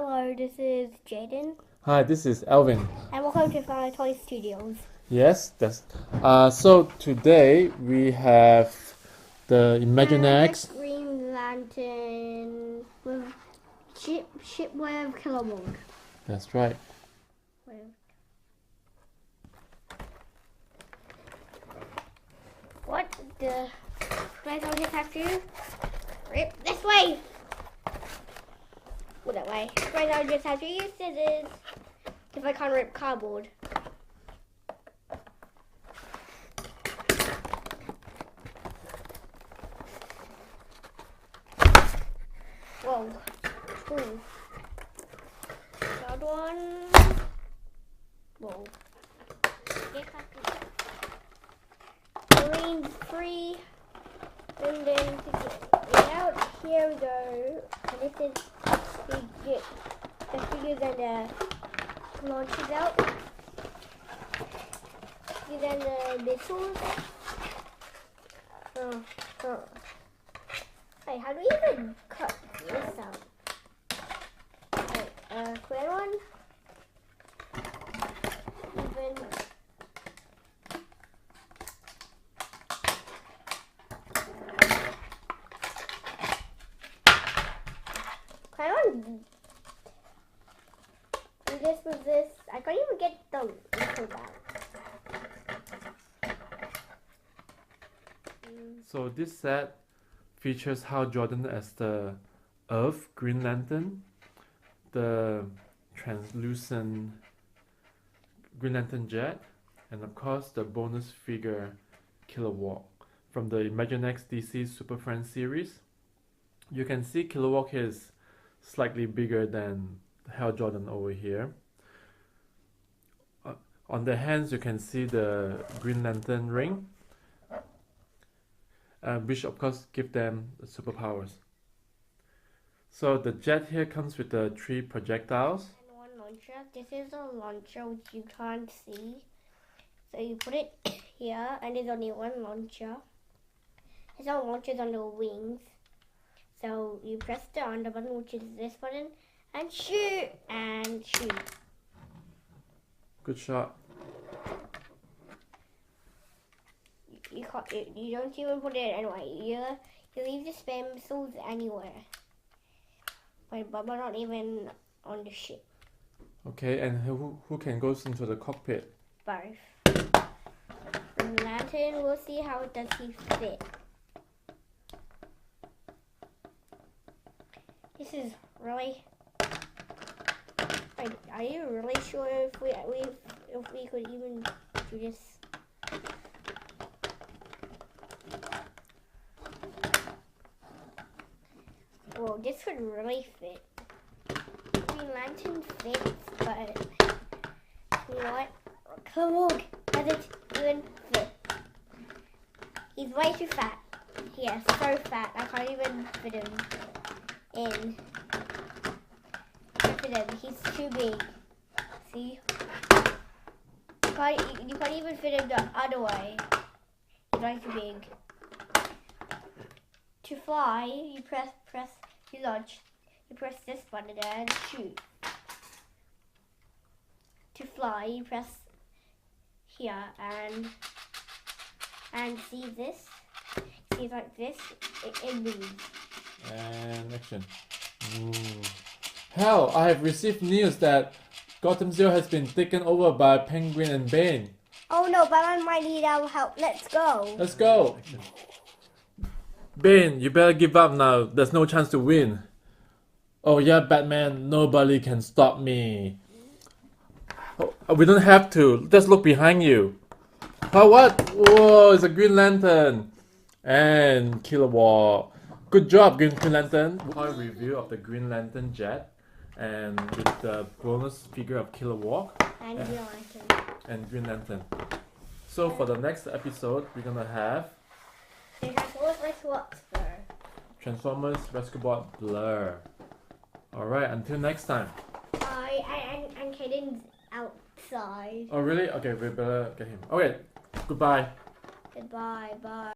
Hello, this is Jaden, Hi, this is Elvin. and welcome to Fun Toy Studios. Yes, that's. So today we have the Imaginext. Green Lantern with ship with Kilowog. That's right. What the? Guys, I'll just have to rip this way. Well, that way. Guys, I'll just have to use scissors if I can't rip cardboard. Whoa. Ooh. Third one. Whoa. Green free. And then to get it out, here we go. And this is we get the figures and the launches out. And then the missiles. Hey, how do we even cut this out? Right, clear one. Even. Clear one. And this was this. I can't even get the missiles out. So this set features Hal Jordan as the Earth Green Lantern, the translucent Green Lantern jet, and of course the bonus figure Kilowog from the Imaginext DC Super series. You can see Kilowog is slightly bigger than Hal Jordan over here. On the hands you can see the Green Lantern ring, which of course give them superpowers. So the jet here comes with the 3 projectiles. And one launcher. This is a launcher which you can't see. So you put it here and there's only one launcher. There's no launchers on the wings. So you press the under button, which is this button, and shoot and shoot. Good shot. You don't even put it anyway. You leave the spare missiles anywhere. But not even on the ship. Okay, and who can go into the cockpit? Both. The lantern, we'll see how does he fit. This is really. Are you really sure if we could even do this? Well, this would really fit. Green Lantern fits, but you know what? Kilowog doesn't even fit. He's way too fat. Yes, so fat. I can't even fit him in. Look at him. He's too big. See? You can't even fit him the other way. He's way too big. To fly, you you launch. You press this button and shoot. To fly, you press here and see this. See like this, it moves. And action. Hal, I have received news that Gotham Zero has been taken over by Penguin and Bane. Oh no, Batman might need our help. Let's go. Let's go. Bane, you better give up now. There's no chance to win. Oh yeah, Batman, nobody can stop me. Oh, we don't have to. Just look behind you. Oh, what? Whoa, it's a Green Lantern. And Kilowog. Good job, Green Lantern. Toy review of the Green Lantern jet. And with the bonus figure of Kilowog. And Green Lantern. And Green Lantern. So for the next episode, we're gonna have Transformers Rescue Bot Blur. Alright, until next time. And Caden's outside. Oh really? Okay, we better get him. Okay, goodbye. Goodbye, bye.